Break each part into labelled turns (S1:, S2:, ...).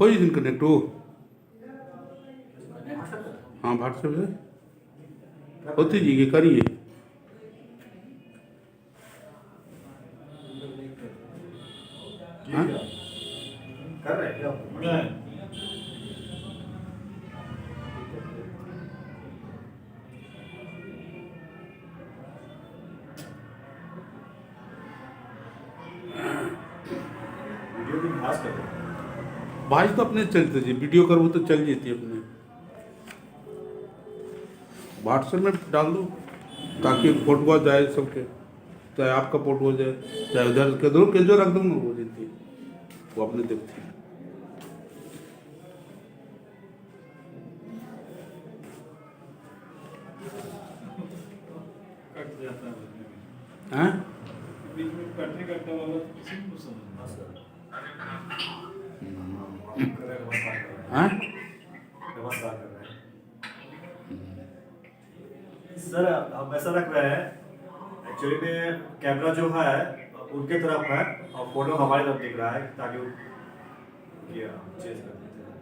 S1: हो जिस दिन कनेक्ट हो। हाँ व्हाट्सएप से होती जी ये करिए। हाँ
S2: कर रहे क्या वीडियो की खास कर रहे
S1: भाई तो अपने चलते जी, वीडियो करवो तो चल जाती अपने। व्हाट्सएप में डाल दो ताकि फोटो जाए सबके, चाहे आपका फोटो जाए चाहे उधर के दो के जो रख दूंगा वो देती है, वो अपने देखती है।
S3: कट जाता है
S1: हैं
S3: बीच में कटने कटने वाला किसी को समझ
S1: हैं
S2: सर हम ऐसा रख रहे हैं एक्चुअली में कैमरा जो है उनके तरफ है और फोटो हमारी तरफ दिख रहा है ताकि ये चेंज कर देते हैं।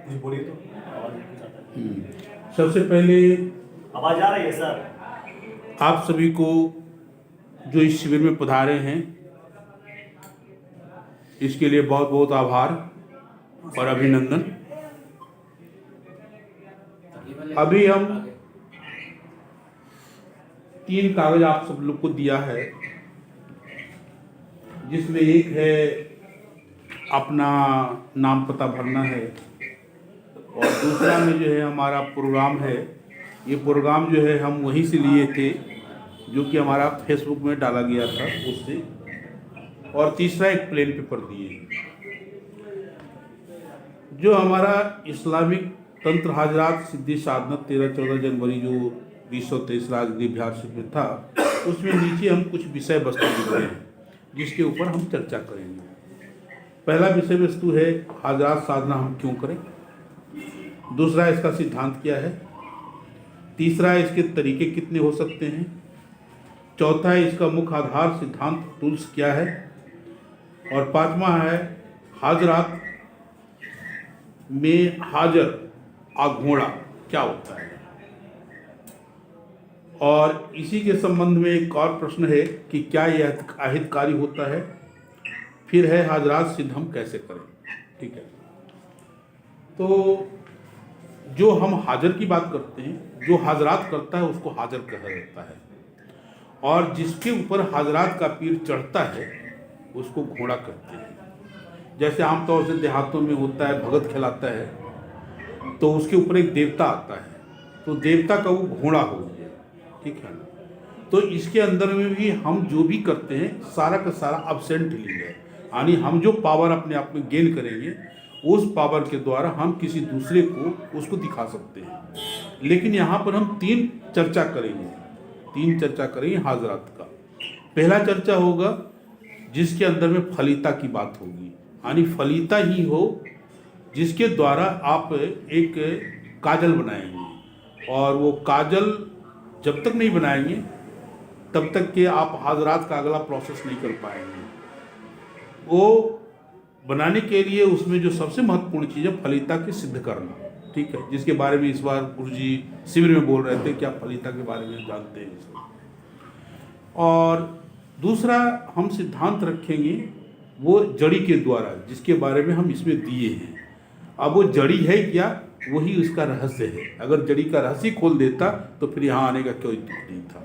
S2: जी बोलिए तो आवाज कुछ आता है।
S1: सबसे पहले
S2: आवाज आ रही है सर?
S1: आप सभी को जो इस शिविर में पधारे हैं इसके लिए बहुत बहुत आभार और अभिनंदन। अभी हम 3 कागज आप सब लोग को दिया है, जिसमें एक है अपना नाम पता भरना है और दूसरा में जो है हमारा प्रोग्राम है। ये प्रोग्राम जो है हम वहीं से लिए थे जो कि हमारा फेसबुक में डाला गया था उससे, और तीसरा एक प्लेन पेपर दिए जो हमारा इस्लामिक तंत्र हाजरात सिद्धि साधना 13-14 जनवरी जो 2023 राजगीर बिहार से में था, उसमें नीचे हम कुछ विषय वस्तु लिख रहे हैं जिसके ऊपर हम चर्चा करेंगे। पहला विषय वस्तु है हाजरात साधना हम क्यों करें, दूसरा इसका सिद्धांत क्या है, तीसरा इसके तरीके कितने हो सकते हैं, चौथा है इसका मुख्य आधार सिद्धांत टूल्स क्या है, और पांचवा है हाजरात में हाजर आघोड़ा क्या होता है। और इसी के संबंध में एक और प्रश्न है कि क्या यह अहितकारी होता है, फिर है हाजरात सिद्ध हम कैसे करें। ठीक है, तो जो हम हाजर की बात करते हैं, जो हाजरात करता है उसको हाजर कहा जाता है, और जिसके ऊपर हाजरात का पीर चढ़ता है उसको घोड़ा कहते हैं। जैसे आमतौर से देहातों में होता है भगत खिलाता है तो उसके ऊपर एक देवता आता है, तो देवता का वो घोड़ा हो गया। ठीक है ना, तो इसके अंदर में भी हम जो भी करते हैं सारा का सारा अब्सेंट लीग है, यानी हम जो पावर अपने आप में गेन करेंगे उस पावर के द्वारा हम किसी दूसरे को उसको दिखा सकते हैं। लेकिन यहाँ पर हम 3 चर्चा करेंगे हाजरात का। पहला चर्चा होगा जिसके अंदर में फलीता की बात होगी, यानी फलीता ही हो जिसके द्वारा आप एक काजल बनाएंगे, और वो काजल जब तक नहीं बनाएंगे तब तक के आप हाजरात का अगला प्रोसेस नहीं कर पाएंगे। वो बनाने के लिए उसमें जो सबसे महत्वपूर्ण चीज़ है फलीता की सिद्ध करना। ठीक है, जिसके बारे में इस बार गुरुजी शिविर में बोल रहे थे कि आप फलीता के बारे में जानते हैं। और दूसरा हम सिद्धांत रखेंगे वो जड़ी के द्वारा, जिसके बारे में हम इसमें दिए हैं। अब वो जड़ी है क्या, वही उसका रहस्य है। अगर जड़ी का रहस्य खोल देता तो फिर यहाँ आने का कोई दुख नहीं था।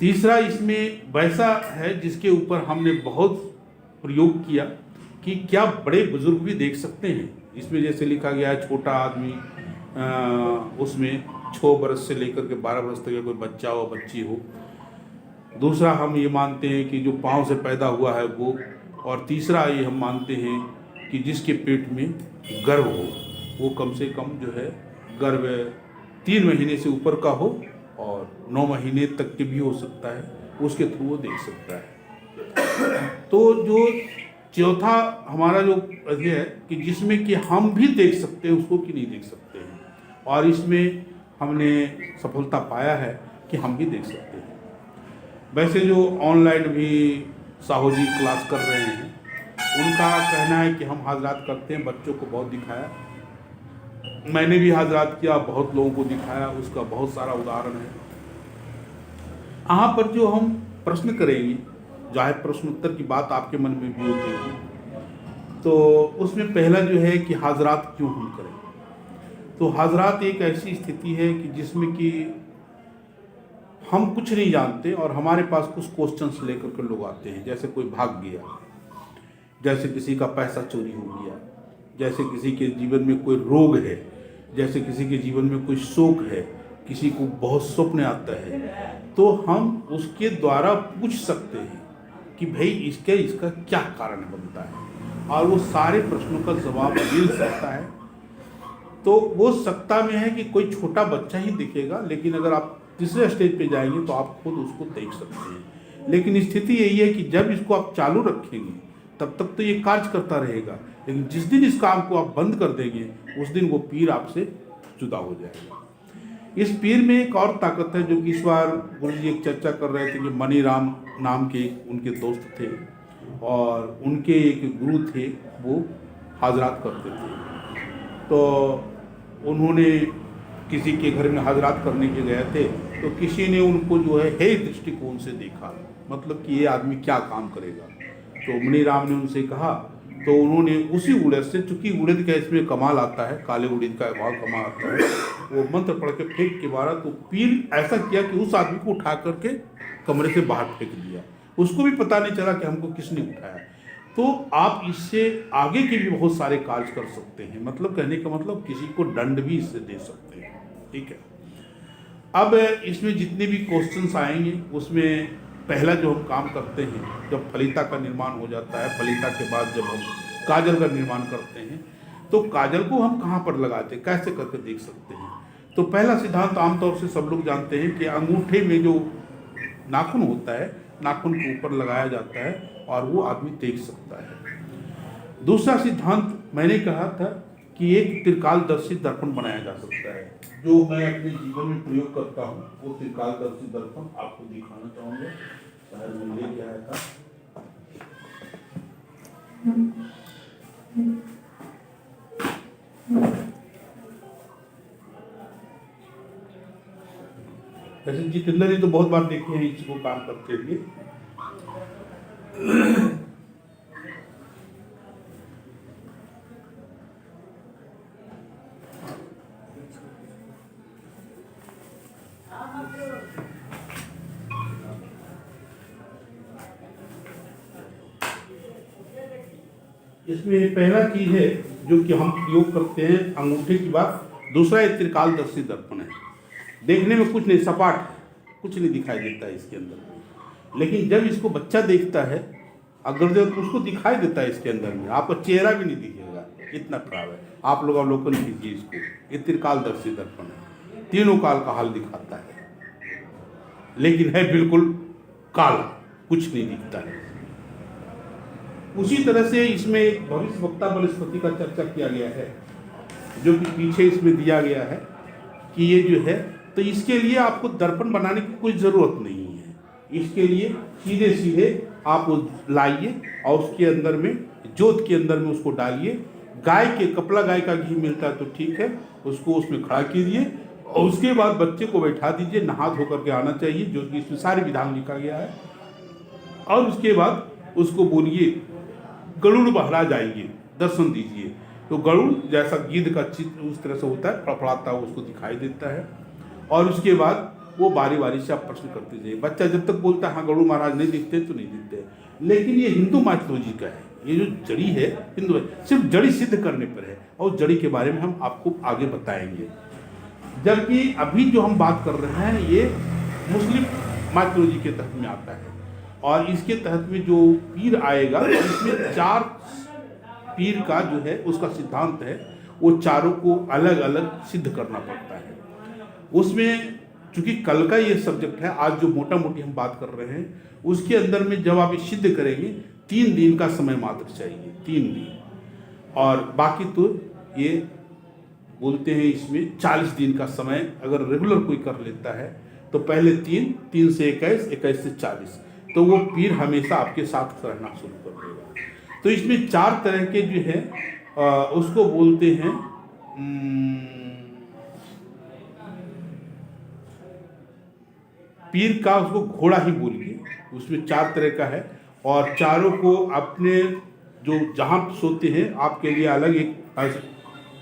S1: तीसरा इसमें वैसा है जिसके ऊपर हमने बहुत प्रयोग किया कि क्या बड़े बुजुर्ग भी देख सकते हैं। इसमें जैसे लिखा गया है छोटा आदमी, उसमें 6 बरस से लेकर के 12 बरस तक कोई बच्चा हो बच्ची हो। दूसरा हम ये मानते हैं कि जो पाँव से पैदा हुआ है वो, और तीसरा ये हम मानते हैं कि जिसके पेट में गर्भ हो वो कम से कम जो है गर्भ 3 महीने से ऊपर का हो और 9 महीने तक के भी हो सकता है, उसके थ्रू वो देख सकता है। तो जो चौथा हमारा जो है कि जिसमें कि हम भी देख सकते हैं उसको कि नहीं देख सकते हैं, और इसमें हमने सफलता पाया है कि हम भी देख सकते हैं। वैसे जो ऑनलाइन भी साहू जी क्लास कर रहे हैं, उनका कहना है कि हम हाजरात करते हैं, बच्चों को बहुत दिखाया, मैंने भी हाजरात किया, बहुत लोगों को दिखाया, उसका बहुत सारा उदाहरण है। यहाँ पर जो हम प्रश्न करेंगे, चाहे प्रश्न उत्तर की बात आपके मन में भी होती है, तो उसमें पहला जो है कि हाजरात क्यों हम करें। तो हाजरात एक ऐसी स्थिति है कि जिसमें कि हम कुछ नहीं जानते और हमारे पास कुछ क्वेश्चंस लेकर के लोग आते हैं, जैसे कोई भाग गया, जैसे किसी का पैसा चोरी हो गया, जैसे किसी के जीवन में कोई रोग है, जैसे किसी के जीवन में कोई शोक है, किसी को बहुत स्वप्न आता है, तो हम उसके द्वारा पूछ सकते हैं कि भाई इसका क्या कारण बनता है, और वो सारे प्रश्नों का जवाब मिल सकता है। तो वो सत्ता में है कि कोई छोटा बच्चा ही दिखेगा, लेकिन अगर आप तीसरे स्टेज पे जाएंगे तो आप खुद उसको देख सकते हैं। लेकिन स्थिति यही है कि जब इसको आप चालू रखेंगे तब तक तो ये कार्य करता रहेगा, लेकिन जिस दिन इस काम को आप बंद कर देंगे उस दिन वो पीर आपसे जुदा हो जाएगा। इस पीर में एक और ताकत है जो कि इस बार गुरु जी एक चर्चा कर रहे थे कि मनी राम नाम के उनके दोस्त थे और उनके एक गुरु थे, वो हाजरात करते थे। तो उन्होंने किसी के घर में हाजरात करने के गए थे, तो किसी ने उनको जो है हे दृष्टिकोण से देखा, मतलब कि ये आदमी क्या काम करेगा। तो मनी राम ने उनसे कहा, तो उन्होंने उसी उड़द से, चूंकि उड़द का इसमें कमाल आता है, काले उड़द का बहुत कमाल आता है, वो मंत्र पढ़ के फेंक के मारा, तो पीर ऐसा किया कि उस आदमी को उठा करके कमरे से बाहर फेंक दिया, उसको भी पता नहीं चला कि हमको किसने उठाया। तो आप इससे आगे के भी बहुत सारे कार्य कर सकते हैं, मतलब कहने का मतलब किसी को दंड भी इससे दे सकते हैं, ठीक है। अब इसमें जितने भी क्वेश्चंस आएंगे उसमें पहला जो हम काम करते हैं, जब फलिता का निर्माण हो जाता है, फलिता के बाद जब हम काजल का निर्माण करते हैं, तो काजल को हम कहाँ पर लगाते हैं, कैसे करके देख सकते हैं। तो पहला सिद्धांत आमतौर से सब लोग जानते हैं कि अंगूठे में जो नाखून होता है, नाखून के ऊपर लगाया जाता है और वो आदमी देख सकता है। दूसरा सिद्धांत मैंने कहा था कि एक त्रिकालदर्शी दर्पण बनाया जा सकता है, जो मैं अपने जीवन में प्रयोग करता हूँ। वो त्रिकालदर्शी दर्पण आपको दिखाना चाहूँगा, शायद मैं लेके आया था। वैसे जितेंद्र जी तो बहुत बार देखे हैं इसको काम करते हुए। इसमें पहला चीज है जो कि हम प्रयोग करते हैं अंगूठे की बात। दूसरा एक त्रिकालदर्शी दर्पण है, देखने में कुछ नहीं, सपाट कुछ नहीं दिखाई देता है इसके अंदर, लेकिन जब इसको बच्चा देखता है अगर जब उसको दिखाई देता है इसके अंदर में, आपका चेहरा भी नहीं दिखेगा, इतना खराब है। आप लोग अवलोकन कीजिए इसको, ये त्रिकालदर्शी दर्पण है, तीनों काल का हाल दिखाता है, लेकिन है बिल्कुल काला, कुछ नहीं दिखता है। उसी तरह से इसमें एक भविष्य वक्ता वनस्पति का चर्चा किया गया है, जो कि पीछे इसमें दिया गया है कि ये जो है, तो इसके लिए आपको दर्पण बनाने की कोई ज़रूरत नहीं है। इसके लिए सीधे सीधे आप लाइए और उसके अंदर में, जोत के अंदर में उसको डालिए, गाय के कपड़ा गाय का घी मिलता है तो ठीक है, उसको उसमें खड़ा कीजिए और उसके बाद बच्चे को बैठा दीजिए, नहा धो करके आना चाहिए, जो कि इसमें सारे विधान लिखा गया है। और उसके बाद उसको बोलिए गरुड़ बहरा जाइए, दर्शन दीजिए। तो गरुड़ जैसा गिद्ध का चित्र उस तरह से होता है, फड़फड़ाता हुआ उसको दिखाई देता है। और उसके बाद वो बारी बारी से आप प्रश्न करते जाइए। बच्चा जब तक बोलता है हाँ गरुड़ महाराज नहीं दिखते तो नहीं दिखते, लेकिन ये हिंदू माइथोलॉजी का है, ये जो जड़ी है हिंदू सिर्फ जड़ी सिद्ध करने पर है, और जड़ी के बारे में हम आपको आगे बताएंगे। जबकि अभी जो हम बात कर रहे हैं ये मुस्लिम माइथोलॉजी के तहत में आता है, और इसके तहत में जो पीर आएगा इसमें 4 पीर का जो है उसका सिद्धांत है, वो चारों को अलग अलग सिद्ध करना पड़ता है। उसमें चूंकि कल का ये सब्जेक्ट है, आज जो मोटा मोटी हम बात कर रहे हैं उसके अंदर में जब आप सिद्ध करेंगे 3 दिन का समय मात्र चाहिए, 3 दिन, और बाकी तो ये बोलते हैं इसमें 40 दिन का समय अगर रेगुलर कोई कर लेता है तो पहले 3 से 21, 21 से 40, तो वो पीर हमेशा आपके साथ रहना शुरू कर देगा। तो इसमें 4 तरह के जो है उसको बोलते हैं पीर का, उसको घोड़ा ही बोलिए, उसमें 4 तरह का है। और चारों को अपने जो जहाँ सोते हैं आपके लिए अलग एक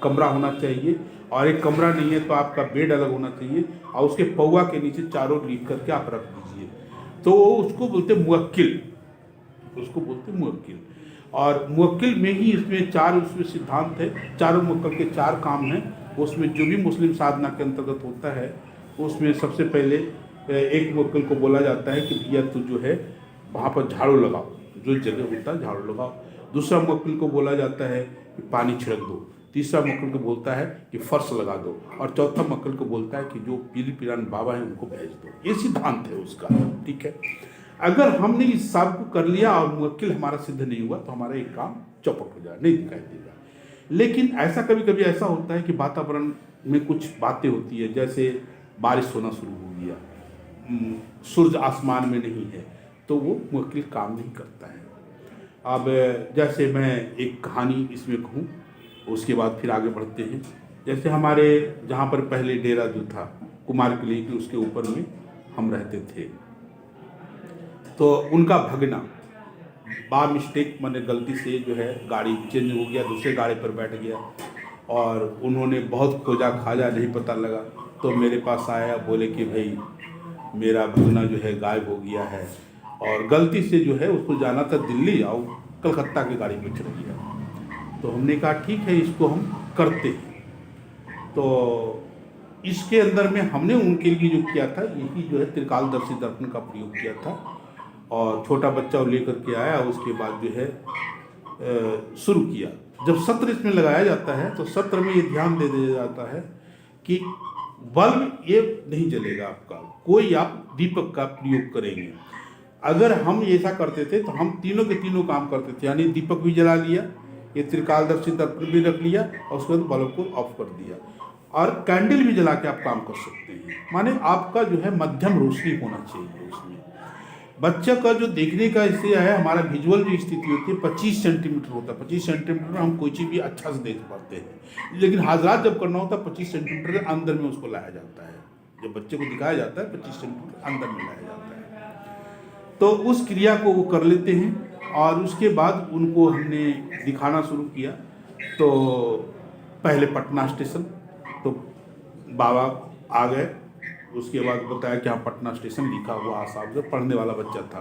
S1: कमरा होना चाहिए, और एक कमरा नहीं है तो आपका बेड अलग होना चाहिए, और उसके पौवा के नीचे चारों लिख करके आप रख दीजिए। तो उसको बोलते मुवक्किल, उसको बोलते मुवक्किल। और मुवक्किल में ही इसमें 4 उसमें सिद्धांत है, चारों मुवक्किल के 4 काम हैं। उसमें जो भी मुस्लिम साधना के अंतर्गत होता है उसमें सबसे पहले एक मुवक्किल को बोला जाता है कि भैया तू जो है वहाँ पर झाड़ू लगाओ, जो जगह होता है झाड़ू लगाओ। दूसरा मुवक्किल को बोला जाता है कि पानी छिड़क दो। तीसरा मुवक्किल को बोलता है कि फर्श लगा दो। और चौथा मुवक्किल को बोलता है कि जो पीर पीरान बाबा हैं उनको भेज दो। ये सिद्धांत है उसका, ठीक है। अगर हमने इस सब को कर लिया और मुवक्किल हमारा सिद्ध नहीं हुआ तो हमारा एक काम चौपट हो जाए, नहीं दिखाई देगा। लेकिन ऐसा कभी कभी ऐसा होता है कि वातावरण में कुछ बातें होती है, जैसे बारिश होना शुरू हो गया, सूरज आसमान में नहीं है, तो वो मुवक्किल काम नहीं करता है। अब जैसे मैं एक कहानी इसमें कहूँ, उसके बाद फिर आगे बढ़ते हैं। जैसे हमारे जहाँ पर पहले डेरा जो था कुमार किले के, उसके ऊपर में हम रहते थे, तो उनका भगना बा मिस्टेक मैंने गलती से जो है गाड़ी चेंज हो गया, दूसरे गाड़ी पर बैठ गया, और उन्होंने बहुत खोजा खाजा, नहीं पता लगा। तो मेरे पास आया, बोले कि भाई मेरा भगना जो है गायब हो गया है, और गलती से जो है उसको जाना था दिल्ली, और कलकत्ता की गाड़ी में चढ़ गया। तो हमने कहा ठीक है, इसको हम करते हैं। तो इसके अंदर में हमने उनके लिए जो किया था, यही जो है त्रिकालदर्शी दर्पण का प्रयोग किया था, और छोटा बच्चा वो लेकर के आया। उसके बाद जो है शुरू किया। जब सत्र इसमें लगाया जाता है तो सत्र में ये ध्यान दे दिया जाता है कि बल्ब ये नहीं जलेगा आपका, कोई आप दीपक का प्रयोग करेंगे। अगर हम ऐसा करते थे तो हम तीनों के तीनों काम करते थे, यानी दीपक भी जला लिया, ये त्रिकालदर्शी दर्पण भी रख लिया, और उसके बाद बल्ब को ऑफ कर दिया, और कैंडल भी जला के आप काम कर सकते हैं। माने आपका जो है मध्यम रोशनी होना चाहिए उसमें। बच्चा का जो देखने का इससे है, हमारा विजुअल जो स्थिति होती है 25 सेंटीमीटर होता है। 25 सेंटीमीटर में हम कोई चीज़ भी अच्छा से देख पाते हैं, लेकिन हाजरात जब करना होता है 25 सेंटीमीटर के अंदर में उसको लाया जाता है। जब बच्चे को दिखाया जाता है 25 सेंटीमीटर अंदर में लाया जाता है। तो उस क्रिया को वो कर लेते हैं, और उसके बाद उनको हमने दिखाना शुरू किया। तो पहले पटना स्टेशन, तो बाबा आ गए। उसके बाद बताया कि हाँ पटना स्टेशन लिखा हुआ आसाम से, पढ़ने वाला बच्चा था।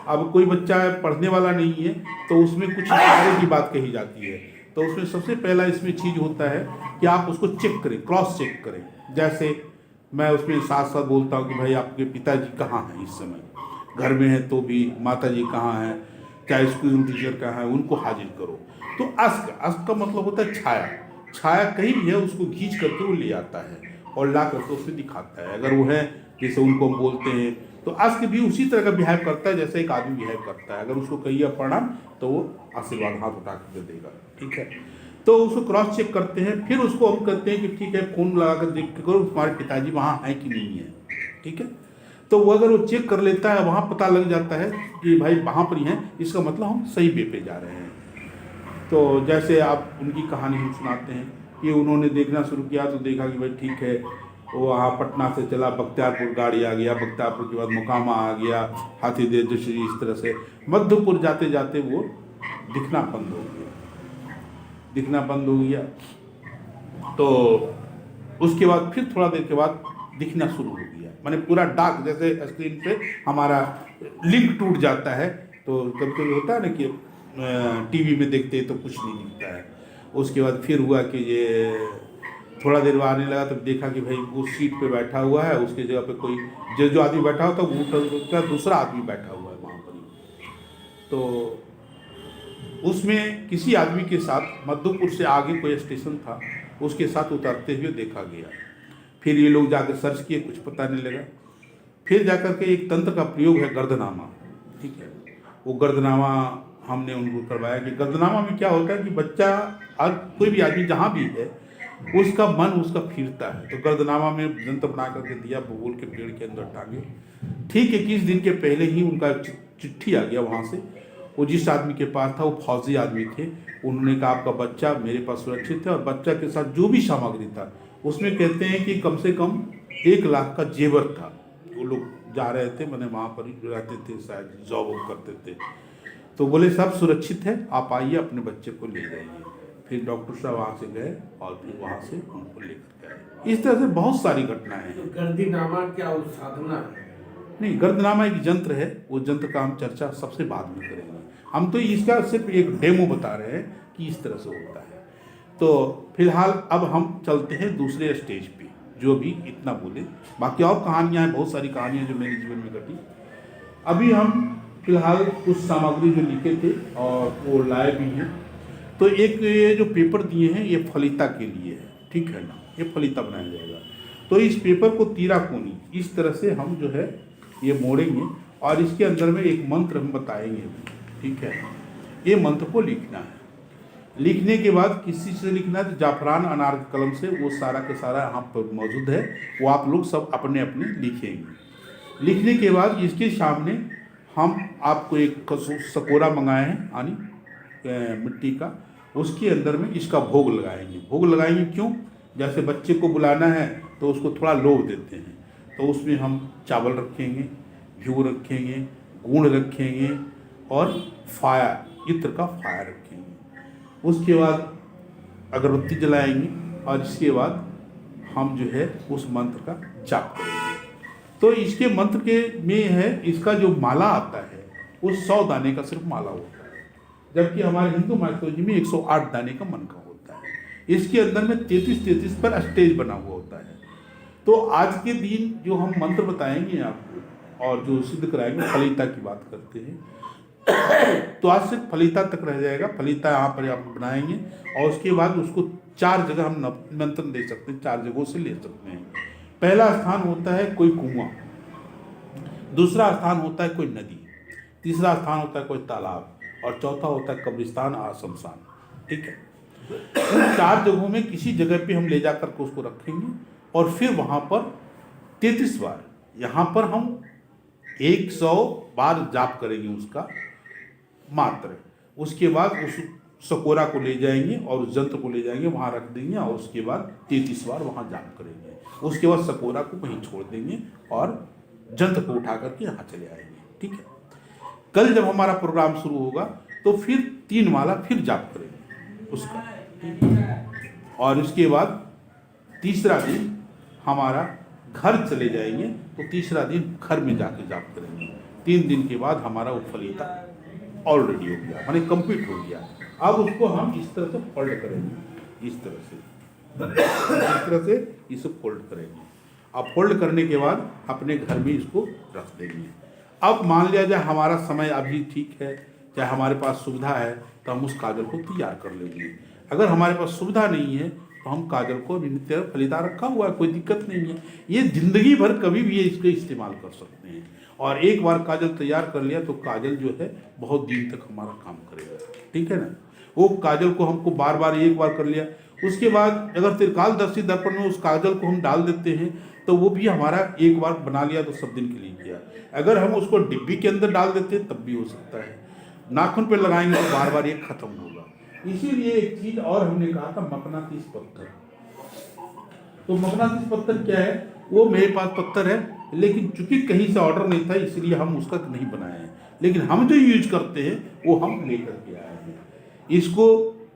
S1: अब कोई बच्चा पढ़ने वाला नहीं है तो उसमें कुछ आगे की बात कही जाती है। तो उसमें सबसे पहला इसमें चीज़ होता है कि आप उसको चेक करें, क्रॉस चेक करें। जैसे मैं उसमें साथ साथ बोलता हूँ कि भाई आपके पिताजी कहाँ हैं इस समय, घर में है तो भी माता जी कहाँ हैं, चाहे स्कूल टीचर कहाँ है, उनको हाजिर करो। तो अस्क का मतलब होता है छाया। छाया कहीं भी है उसको खींच करके वो ले आता है और ला करके उसमें दिखाता है। अगर वो है जैसे उनको हम बोलते हैं, तो अस्क भी उसी तरह का बिहेव करता है जैसे एक आदमी बिहेव करता है। अगर उसको कहिए प्रणाम तो वो आशीर्वाद हाथ उठा कर देगा, ठीक है। तो उसको क्रॉस चेक करते हैं, फिर उसको हम कहते हैं कि ठीक है फ़ोन लगा कर देख के करो तुम्हारे पिताजी वहाँ हैं कि नहीं है, ठीक है। तो वो अगर वो चेक कर लेता है, वहाँ पता लग जाता है कि भाई वहाँ पर ही हैं, इसका मतलब हम सही वे पे जा रहे हैं। तो जैसे आप उनकी कहानी हम सुनाते हैं कि उन्होंने देखना शुरू किया तो देखा कि भाई ठीक है, वो वहाँ पटना से चला, बख्तियारपुर गाड़ी आ गया, बख्तियारपुर के बाद मोकामा आ गया, हाथीदेव जश्री, इस तरह से मध्यपुर जाते जाते वो दिखना बंद हो गया। तो उसके बाद फिर थोड़ा देर के बाद दिखना शुरू हो गया, माने पूरा डार्क, जैसे स्क्रीन पे हमारा लिंक टूट जाता है। तो कभी कभी होता है ना कि टीवी में देखते हैं तो कुछ नहीं दिखता है। उसके बाद फिर हुआ कि ये थोड़ा देर बाद आने लगा, तब देखा कि भाई उस सीट पे बैठा हुआ है, उसकी जगह पे कोई जो आदमी बैठा होता है वो दूसरा आदमी बैठा हुआ है वहाँ पर ही। तो उसमें किसी आदमी के साथ मधुपुर से आगे कोई स्टेशन था, उसके साथ उतरते हुए देखा गया। फिर ये लोग जाकर सर्च किए, कुछ पता नहीं लगा। फिर जाकर के एक तंत्र का प्रयोग है गर्दनामा, ठीक है। वो गर्दनामा हमने उनको करवाया कि गर्दनामा में क्या होता है कि बच्चा और कोई भी आदमी जहाँ भी है, उसका मन उसका फिरता है। तो गर्दनामा में जंतर बना करके दिया, बबूल के पेड़ के अंदर टांगे। ठीक 21 दिन के पहले ही उनका चिट्ठी आ गया वहाँ से। वो जिस आदमी के पास था वो फौजी आदमी थे। उन्होंने कहा आपका बच्चा मेरे पास सुरक्षित है, और बच्चा के साथ जो भी सामग्री था उसमें कहते हैं कि कम से कम 1 लाख का जेवर था। वो लोग जा रहे थे, मैंने वहाँ पर ही रहते थे, शायद जॉब करते थे। तो बोले सब सुरक्षित है, आप आइए अपने बच्चे को ले जाइए। फिर डॉक्टर साहब वहाँ से गए और फिर वहाँ से उनको लेकर गए। इस तरह से बहुत सारी घटनाएं हैं।
S4: गर्दीनामा क्या वो साधना है?
S1: नहीं, गर्दनामा एक यंत्र है, वो यंत्र का हम चर्चा सबसे बाद में करेंगे। हम तो इसका सिर्फ एक डेमो बता रहे हैं कि इस तरह से होता है। तो फिलहाल अब हम चलते हैं दूसरे स्टेज पे, जो भी इतना बोले। बाकी और कहानियाँ हैं, बहुत सारी कहानियाँ जो मेरे जीवन में घटी। अभी हम फिलहाल कुछ सामग्री जो लिखे थे और वो लाए भी हैं। तो एक ये जो पेपर दिए हैं ये फलिता के लिए है, ठीक है ना, ये फलिता बनाया जाएगा। तो इस पेपर को तीरा कोनी इस तरह से हम जो है ये मोड़ेंगे और इसके अंदर में एक मंत्र हम बताएंगे, ठीक है। ये मंत्र को लिखना है। लिखने के बाद किसी से लिखना है तो जाफरान अनार के कलम से, वो सारा के सारा यहाँ पर मौजूद है, वो आप लोग सब अपने अपने लिखेंगे। लिखने के बाद इसके सामने हम आपको एक सकोरा मंगाए हैं यानी मिट्टी का, उसके अंदर में इसका भोग लगाएंगे। भोग लगाएंगे क्यों? जैसे बच्चे को बुलाना है तो उसको थोड़ा लोभ देते हैं, तो उसमें हम चावल रखेंगे, घी रखेंगे, गुड़ रखेंगे और फायर, इत्र का फायर रखेंगे। उसके बाद अगरबत्ती जलाएंगे और इसके बाद हम जो है उस मंत्र का जाप करेंगे। तो इसके मंत्र के में है, इसका जो माला आता है वो 100 दाने का सिर्फ माला होता है, जबकि हमारे हिंदू माइथोलॉजी में 108 दाने का मन का होता है। इसके अंदर में 33 पर स्टेज बना हुआ होता है। तो आज के दिन जो हम मंत्र बताएंगे आपको और जो सिद्ध कराएंगे, फलिता की बात करते हैं, तो आज से फलिता तक रह जाएगा। फलिता यहाँ पर आप बनाएंगे और उसके बाद उसको 4 जगह हम निमंत्रण दे सकते हैं, 4 जगहों से ले सकते हैं। पहला स्थान होता है कोई कुआं, दूसरा स्थान होता है कोई नदी, तीसरा स्थान होता है कोई तालाब और चौथा होता है कब्रिस्तान और शमशान, ठीक है। उन 4 जगहों में किसी जगह पे हम ले जाकर के उसको रखेंगे और फिर वहाँ पर 33 बार यहाँ पर हम 100 बार जाप करेंगे उसका मात्र। उसके बाद उस सकोरा को ले जाएंगे और उस यंत्र को ले जाएंगे, वहाँ रख देंगे और उसके बाद 33 बार वहाँ जाप करेंगे। उसके बाद सकोरा को वहीं छोड़ देंगे और यंत्र को उठा करके यहाँ चले आएंगे, ठीक है। कल जब हमारा प्रोग्राम शुरू होगा तो फिर 3 माला फिर जाप करेंगे उसका, और उसके बाद तीसरा दिन हमारा घर चले जाएंगे। तो तीसरा दिन घर में जाके जाप करेंगे। 3 दिन के बाद हमारा वो फलिता ऑलरेडी हो गया, माने कंप्लीट हो गया। अब उसको हम इस तरह से फोल्ड करेंगे, इस तरह से इसे फोल्ड करेंगे। अब फोल्ड करने के बाद अपने घर में इसको रख देंगे। अब मान लिया जाए हमारा समय अभी ठीक है, चाहे हमारे पास सुविधा है तो हम उस काजल को तैयार कर लेंगे। अगर हमारे पास सुविधा नहीं है तो हम काजल को नित्य फलिता रखा हुआ है, कोई दिक्कत नहीं है। ये जिंदगी भर कभी भी ये इसको इस्तेमाल कर सकते हैं। और एक बार काजल तैयार कर लिया तो काजल जो है बहुत दिन तक हमारा काम करेगा, ठीक है ना। वो काजल को हमको बार बार एक बार कर लिया, उसके बाद अगर त्रिकालदर्शी दर्पण में उस काजल को हम डाल देते हैं तो वो भी हमारा एक बार बना लिया तो सब दिन के लिए किया। अगर हम उसको डिब्बी के अंदर डाल देते हैं तब भी हो सकता है। नाखून पे लगाएंगे तो बार बार ये खत्म होगा। इसीलिए एक चीज और हमने कहा था, मकनातीस पत्थर। तो मकनातीस पत्थर क्या है? वो मेरे पास पत्थर है, लेकिन चूंकि कहीं से ऑर्डर नहीं था इसलिए हम उसका नहीं बनाए हैं, लेकिन हम जो यूज करते हैं वो हम लेकर के आए हैं। इसको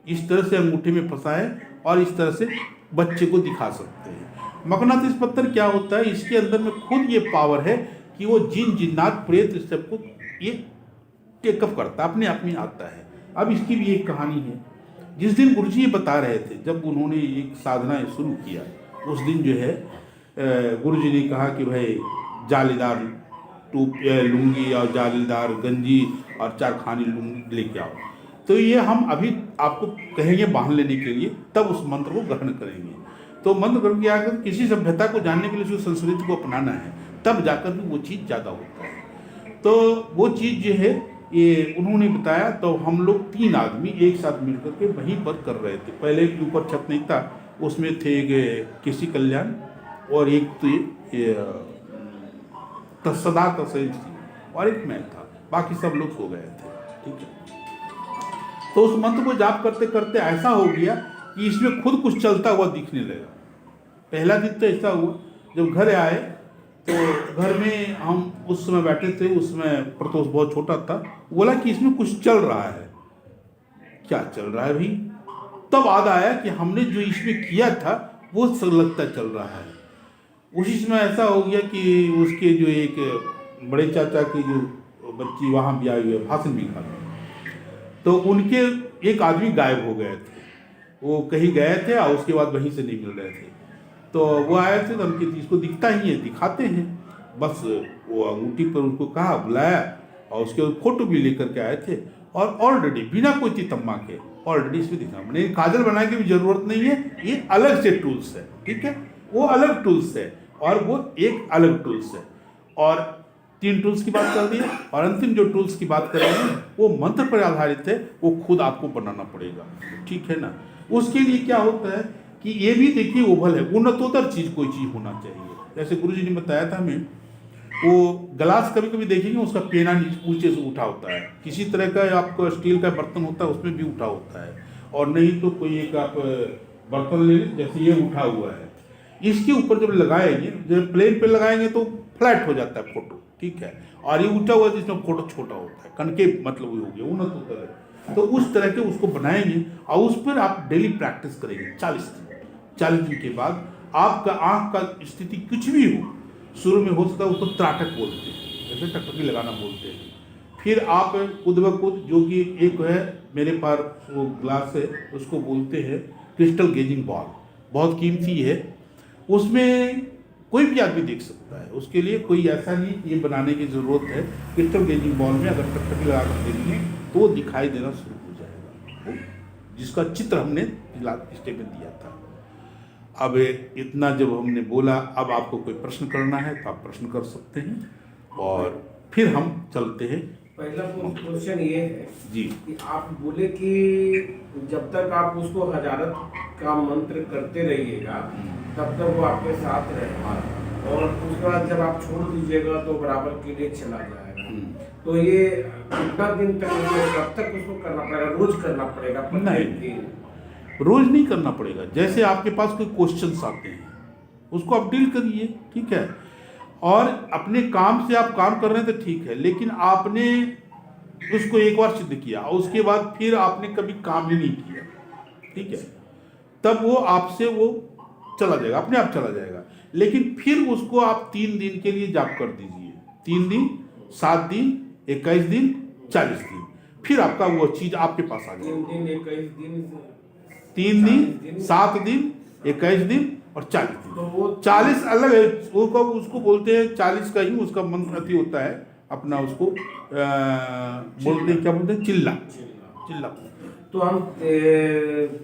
S1: इस तरह से अंगूठे में फंसाएं और इस तरह से बच्चे को दिखा सकते हैं। मकनातीस पत्थर क्या होता है? इसके अंदर में खुद ये पावर है कि वो जिन जिन्नात प्रेत इस सबको ये टेकअप करता है, अपने आप में आता है। अब इसकी भी एक कहानी है। जिस दिन गुरुजी ये बता रहे थे, जब उन्होंने एक साधना शुरू किया, उस दिन जो है गुरुजी ने कहा कि भाई जालीदार लुंगी और जालीदार गंजी और 4 खानी लुंगी लेके आओ। तो ये हम अभी आपको कहेंगे बांध लेने के लिए, तब उस मंत्र को ग्रहण करेंगे। तो मंत्र ग्रहण किया कर किसी सभ्यता को जानने के लिए उसकी संस्कृति को अपनाना है, तब जाकर भी वो चीज़ ज़्यादा होता है। तो वो चीज़ जो है ये उन्होंने बताया। तो हम लोग 3 आदमी एक साथ मिलकर के वहीं पर कर रहे थे। पहले के ऊपर छत नहीं था, उसमें थे केसी कल्याण और एक तो सदा तसेज थी और एक मैं था, बाकी सब लोग सो गए थे। ठीक है, तो उस मंत्र को जाप करते करते ऐसा हो गया कि इसमें खुद कुछ चलता हुआ दिखने लगा। पहला दिन तो ऐसा हुआ, जब घर आए तो घर में हम उस समय बैठे थे, उसमें प्रतोष बहुत छोटा था, बोला कि इसमें कुछ चल रहा है। क्या चल रहा है भाई? तब याद आया कि हमने जो इसमें किया था वो सब लगता चल रहा है। उसी समय ऐसा हो गया कि उसके जो एक बड़े चाचा की जो बच्ची वहाँ भी आई हुई है, भाषण भी खा, तो उनके एक आदमी गायब हो गए थे। वो कहीं गए थे और उसके बाद वहीं से नहीं मिल रहे थे। तो वो आए थे तो हम कि इसको दिखता ही है, दिखाते हैं। बस वो अंगूठी पर उनको कहा, बुलाया और उसके फोटो भी लेकर के आए थे और ऑलरेडी बिना कोई तितम्मा के ऑलरेडी इसमें दिखा। मैंने काजल बनाने की भी जरूरत नहीं है, ये अलग से टूल्स है। ठीक है, वो अलग टूल्स है और वो एक अलग टूल्स है। और 3 टूल्स की बात कर दी है और अंतिम जो टूल्स की बात कर रहे हैं वो मंत्र पर आधारित है, वो खुद आपको बनाना पड़ेगा। ठीक है ना। उसके लिए क्या होता है कि ये भी देखिए ओवल है, उन्नतोत्तर चीज कोई चीज होना चाहिए। जैसे गुरुजी ने बताया था हमें, वो गिलास कभी कभी देखेंगे उसका पेना नीचे से उठा होता है, किसी तरह का आपको स्टील का बर्तन होता है उसमें भी उठा होता है, और नहीं तो कोई एक आप बर्तन ले लें जैसे ये उठा हुआ है, इसके ऊपर जब लगाएंगे, जब प्लेन पे लगाएंगे तो फ्लैट हो जाता है फोटो। ठीक है, और ये उठा हुआ जिसमें फोटो छोटा होता है, कनकेव मतलब वो हो गया उन्नतोत्तर है। तो उस तरह के उसको बनाएंगे और उस पर आप डेली प्रैक्टिस करेंगे 40 दिन। 40 दिन के बाद आपका आंख का स्थिति कुछ भी हो, शुरू में हो सकता है उसको त्राटक बोलते हैं, जैसे टकटकी लगाना बोलते हैं। फिर आप खुद ब खुद, जो कि एक है मेरे पास वो ग्लास है, उसको बोलते हैं क्रिस्टल गेजिंग बॉल, बहुत कीमती है, उसमें कोई भी आदमी देख सकता है। उसके लिए कोई ऐसा नहीं ये बनाने की ज़रूरत है। क्रिस्टल गेजिंग बॉल में अगर टकटकी लगा कर देंगे तो वो दिखाई देना शुरू हो जाएगा, जिसका चित्र हमने स्टेप में दिया था। अब इतना जब हमने बोला, अब आपको कोई प्रश्न करना है तो आप प्रश्न कर सकते हैं और फिर हम चलते हैं।
S4: पहला क्वेश्चन ये है
S1: जी
S4: कि आप बोले कि जब तक आप उसको हजारत का मंत्र करते रहिएगा तब तक वो आपके साथ रहेगा, और उसके बाद जब आप छोड़ दीजिएगा तो बराबर के लिए चला जाएगा। तो ये कितना दिन तक, कब तक उसको करना पड़ेगा? रोज करना पड़ेगा? प्रत्येक दिन?
S1: रोज नहीं करना पड़ेगा। जैसे आपके पास कोई क्वेश्चंस आते हैं उसको आप डील करिए। ठीक है, और अपने काम से आप काम कर रहे हैं तो ठीक है, लेकिन आपने उसको एक बार सिद्ध किया और उसके बाद फिर आपने कभी काम ही नहीं किया, ठीक है, तब वो आपसे वो चला जाएगा, अपने आप चला जाएगा। लेकिन फिर उसको आप 3 दिन के लिए जाप कर दीजिए। 3 दिन, 7 दिन, 21 दिन, 40 दिन, फिर आपका वो चीज आपके पास आ जाएगी।
S4: 3 दिन, 21 दिन,
S1: 3 दिन, 7 दिन, 21 दिन और 40 दिन।
S4: तो वो
S1: 40 अलग है, उसको बोलते हैं 40 का ही उसका मंत्र अति होता है अपना, उसको बोलते हैं, क्या बोलते हैं, चिल्ला।
S4: तो हम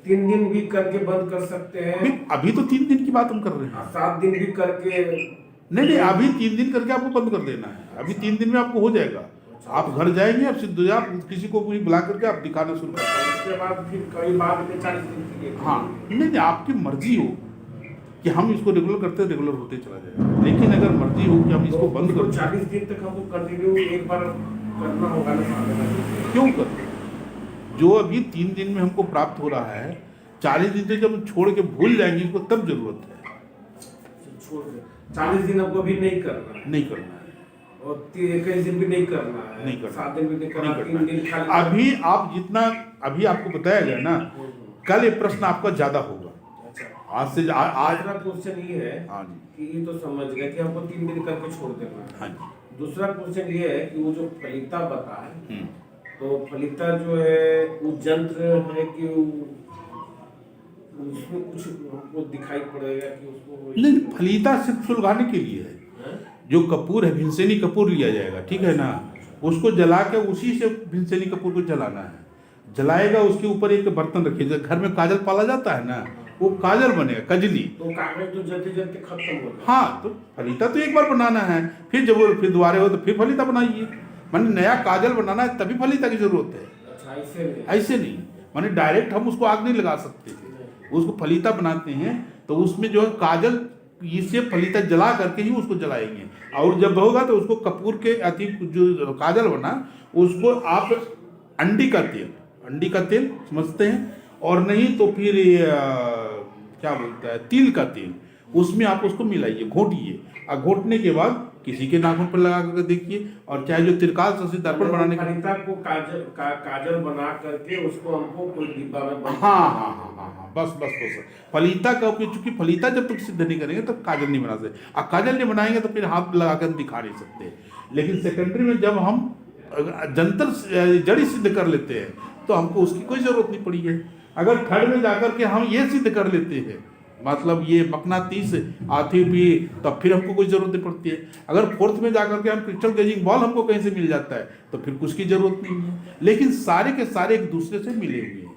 S4: 3 दिन भी करके बंद कर सकते हैं?
S1: अभी तो 3 दिन की बात हम कर रहे हैं।
S4: 7 दिन भी करके?
S1: नहीं, अभी 3 दिन करके आपको बंद कर देना है। अभी 3 दिन में आपको हो जाएगा। आप घर जाएंगे, आप सिद्ध आप किसी को भी बुला करके आप दिखाना शुरू कर देंगे।
S4: उसके बाद फिर कई बाद में 40 दिन के लिए?
S1: हाँ, नहीं, आपकी मर्जी हो कि हम इसको रेगुलर करते रेगुलर होते चला जाएगा, लेकिन अगर मर्जी हो कि हम इसको बंद कर
S4: 40 दिन तक हमको कंटिन्यू एक बार करना होगा ना साधना?
S1: क्यों करते? जो अभी 3 दिन में हमको प्राप्त हो रहा है, 40 दिन से जब छोड़ के भूल जाएंगे इसको, तब जरूरत है।
S4: छोड़ दे, 40 दिन हमको भी नहीं करना है?
S1: नहीं करना है,
S4: और 21 दिन भी नहीं करना है?
S1: नहीं करना,
S4: 7 दिन भी नहीं करना, 3 दिन खाली?
S1: अभी आप जितना अभी आपको बताया गया ना, कल ये प्रश्न आपका ज्यादा होगा।
S4: अच्छा,
S1: आज से
S4: आज का क्वेश्चन ये है
S1: हाँ जी,
S4: कि ये तो समझ गए कि हमको 3 दिन करके छोड़ देना है।
S1: हाँ जी।
S4: दूसरा क्वेश्चन ये है कि वो जो फलिता बता है, तो फलिता जो है वो यंत्र है कि उसमें कुछ हमको दिखाई पड़ेगा कि उसको?
S1: नहीं, फलीता सिर्फ सुलगाने के लिए है। जो कपूर है, भिनसेनी कपूर लिया जाएगा, ठीक है ना, उसको जला के उसी से भिनसेनी कपूर को जलाना है। जलाएगा, उसके ऊपर एक बर्तन रखिएगा, घर में काजल पाला जाता है ना, वो काजल बनेगा, कजली।
S4: तो कागज तो जलते जलते खत्म हो जाए।
S1: हाँ, तो फलीता तो एक बार बनाना है, फिर जब वो फिर दोबारा हो तो फिर फलीता बनाइए। माने नया काजल बनाना है तभी फलीता की जरूरत है।
S4: अच्छा, ऐसे नहीं?
S1: ऐसे नहीं, माने डायरेक्ट हम उसको आग नहीं लगा सकते थे, उसको फलीता बनाते हैं तो उसमें जो है काजल इससे फलीता जला करके ही उसको जलाएंगे, और जब होगा तो उसको कपूर के अति जो काजल बना उसको आप अंडी का तेल समझते हैं, और नहीं तो फिर क्या बोलता है तिल का तेल, उसमें आप उसको मिलाइए, घोटिए, और घोटने के बाद किसी के नाखून पर लगा करके देखिए, और चाहे जो त्रिकाल संस्कृत दर्पण बनाने का
S4: फलीता को काजल बना करके उसको हमको कोई डिब्बा में
S1: हाँ, बस फलीता का उपयोग, चूंकि फलीता जब तक सिद्ध नहीं करेंगे तब काजल नहीं बना सकते, और काजल नहीं बनाएंगे तो फिर हाथ लगाकर दिखा नहीं सकते। लेकिन सेकेंडरी में जब हम जंतर जड़ी सिद्ध कर लेते हैं तो हमको उसकी कोई जरूरत नहीं पड़ी है। अगर थर्ड में जाकर के हम ये सिद्ध कर लेते हैं, मतलब ये मकनातीस आती भी, तब फिर हमको कोई जरूरत नहीं पड़ती है। अगर फोर्थ में जाकर के हम क्रिस्टल गेजिंग बॉल हमको कहीं से मिल जाता है तो फिर कुछ की जरूरत नहीं है। लेकिन सारे के सारे एक दूसरे से मिले हुए हैं,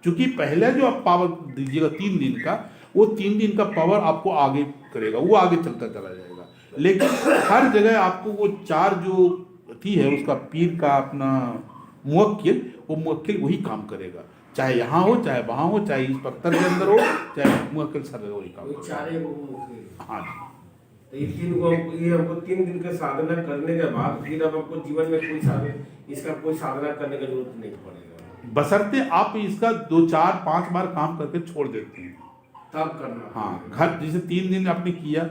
S1: क्योंकि पहले जो आप पावर दीजिएगा 3 दिन का, वो 3 दिन का पावर आपको आगे करेगा, वो आगे चलता चला जाएगा। लेकिन हर जगह आपको वो 4 जो थी है उसका पीर का अपना मुवक्किल, वो मुवक्किल वही काम करेगा, चाहे यहाँ हो चाहे वहाँ हो, चाहे इस पत्थर के अंदर हो चाहे मुवक्किल सर वही काम करेगा। हाँ
S4: तो ये हमको 3 दिन का साधना करने के बाद फिर अब हमको जीवन में कोई साधना करने की जरूरत नहीं पड़ेगा,
S1: बशर्ते आप इसका 2, 4, 5 बार काम करके छोड़ देते हैं
S4: तब करना।
S1: हाँ, घर जैसे 3 दिन आपने किया,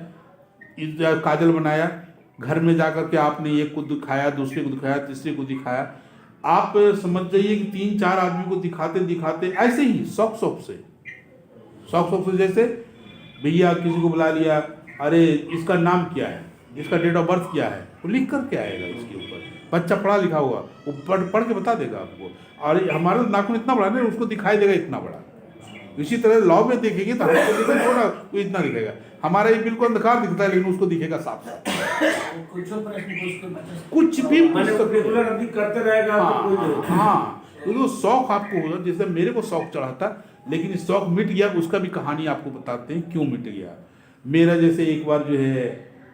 S1: काजल बनाया, घर में जाकर के आपने एक को दिखाया, दूसरे को दिखाया, तीसरे को दिखाया, आप समझ जाइए कि 3-4 आदमी को दिखाते दिखाते ऐसे ही शौक से जैसे भैया किसी को बुला लिया, अरे इसका नाम क्या है, इसका डेट ऑफ बर्थ क्या है, वो लिख करके आएगा इसके ऊपर, बच्चा पढ़ा लिखा हुआ वो पढ़ के बता देगा आपको। और हमारा नाखून इतना बड़ा नहीं, उसको दिखाई देगा इतना बड़ा। इसी तरह लॉ में देखेंगे तो हमको थोड़ा वो इतना दिखेगा, हमारा ये बिल्कुल अंधकार दिखता है लेकिन उसको दिखेगा साफ साफ। कुछ भी
S4: रेगुलर अभी करते रहेगा तो कोई
S1: हाँ, तो शौक आपको होगा। जैसे मेरे को शौक चढ़ा था लेकिन शौक मिट गया, उसका भी कहानी आपको बताते हैं क्यों मिट गया। मेरा जैसे एक बार जो है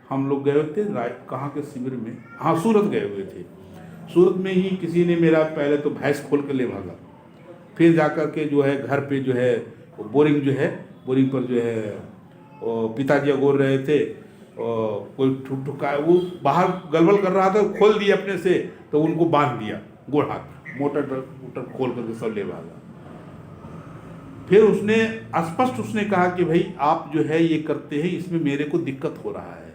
S1: हम लोग गए थे कहाँ के शिविर में, हाँ सूरत गए हुए थे। सूरत में ही किसी ने मेरा पहले तो भैंस खोल कर ले भागा, फिर जाकर के जो है घर पे जो है बोरिंग पर जो है पिताजी अगोर रहे थे, कोई ठुका वो बाहर गलबल कर रहा था, खोल दिया अपने से, तो उनको बांध दिया गोड़ हाथ, मोटर खोल करके सब ले भागा। फिर उसने स्पष्ट उसने कहा कि भाई आप जो है ये करते हैं, इसमें मेरे को दिक्कत हो रहा है,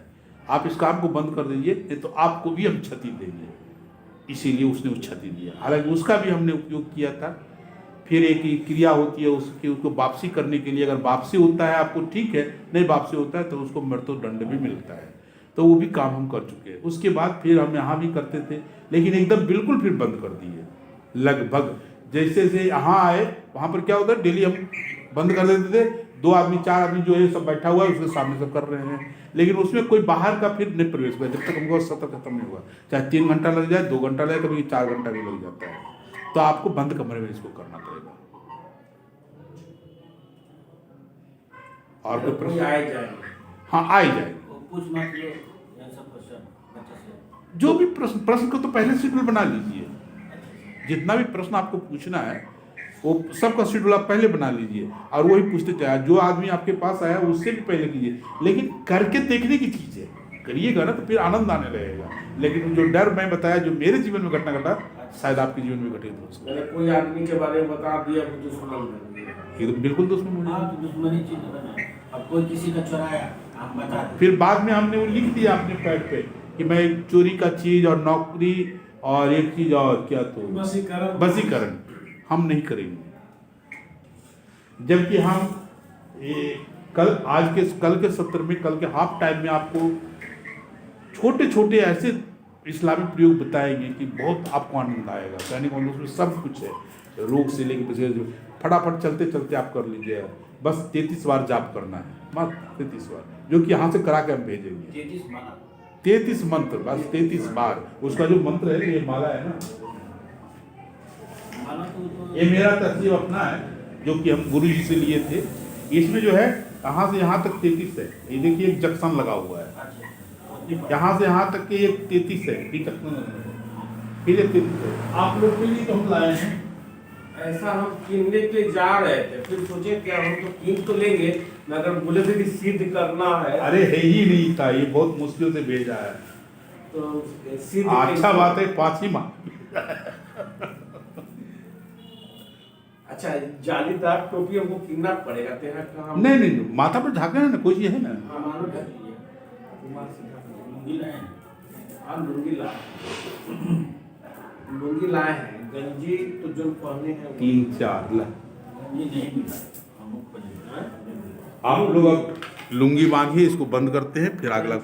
S1: आप इस काम को बंद कर दीजिए, नहीं तो आपको भी हम क्षति देंगे। इसीलिए उसने उस क्षति दिया, हालांकि उसका भी हमने उपयोग किया था। फिर एक क्रिया होती है उसको वापसी करने के लिए, अगर वापसी होता है आपको ठीक है, नहीं वापसी होता है तो उसको मृत्युदंड भी मिलता है, तो वो भी काम हम कर चुके हैं। उसके बाद फिर हम यहाँ भी करते थे, लेकिन एकदम बिल्कुल फिर बंद कर दिए लगभग। जैसे से यहाँ आए वहाँ पर क्या होता है, डेली हम बंद कर देते थे, 2 आदमी 4 आदमी जो है सब बैठा हुआ है उसके सामने सब कर रहे हैं, लेकिन उसमें कोई बाहर का फिर नहीं प्रवेश कर, जब तक हमको सत्र खत्म नहीं हुआ, चाहे 3 घंटा लग जाए, 2 घंटा लगे, कभी 4 घंटा भी लग जाता है, तो आपको बंद कमरे में इसको करना पड़ेगा। और कोई प्रश्न
S4: आए जाएंगे?
S1: हाँ आ ही जाएंगे, जो भी प्रश्न को तो पहले शेड्यूल बना लीजिए, जितना भी प्रश्न आपको पूछना है वो सबका शेड्यूल आप पहले बना लीजिए, और वही पूछते चाहे जो आदमी आपके पास आया उससे भी पहले कीजिए। लेकिन करके देखने की चीज़ है, करिएगा ना तो फिर आनंद आने लगेगा। लेकिन जो डर मैं बताया जो मेरे जीवन में घटना घटा, शायद आपके जीवन में घटित हो सकता है।
S4: कोई आदमी के बारे में बता दिया तो दुश्मन,
S1: ये तो बिल्कुल
S3: दुश्मनी चीज है। अब कोई किसी का चुराया आप बता दें,
S1: फिर बाद में हमने वो लिख दिया अपने पैड पे कि मैं चोरी का चीज़ और नौकरी और एक चीज़ और क्या, तो बसीकरण हम नहीं करेंगे। जबकि हम कल के सत्र में, कल के हाफ टाइम में आपको छोटे छोटे ऐसे इस्लामी प्रयोग बताएंगे कि बहुत आपको आनंद आएगा। कहने का मतलब उसमें सब कुछ है, रोग से लेकर फटाफट चलते चलते आप कर लीजिए। बस 33 बार जाप करना है, मात्र 33 बार, जो कि यहाँ से करा के हम भेजेंगे। 33 मंत्र, बस 33 बार। उसका जो मंत्र है, ये माला है ना, ये मेरा तरतीब अपना है जो कि हम गुरु जी से लिए थे। इसमें जो है यहाँ से यहाँ तक 33 है, ये देखिए एक जंक्शन लगा हुआ है, यहाँ से यहाँ तक के ये 33 है, फिर 33 है। आप लोग के लिए तो हम लाए हैं
S4: ऐसा हम कीनने के जा रहे थे, फिर सोचे क्या हम तो कीन तो लेंगे, मगर बोले थे कि सिद्ध करना है।
S1: अरे है ही नहीं था, ये बहुत मुश्किल से भेजा है।
S4: तो सिद्ध
S1: अच्छा बात है, 5 ही माँ।
S4: अच्छा, जालीदार टोपी हमको कीनना पड़ेगा तेरा काम?
S1: नहीं नहीं, माथा पर ढाकना है ना, कोई चीज है ना।
S4: हाँ, मानो ढकिए। कुमार सीधा
S3: लुंगी लाए हैं।
S4: हाँ, लुंगी लाए, लुंगी लाए हैं, गंजी तो जो पहने हैं वो।
S1: 3-4 ला।
S3: ये नहीं मिला हमको पहले।
S1: आप लोग अब लुंगी बांधिए, इसको बंद करते हैं, फिर अगला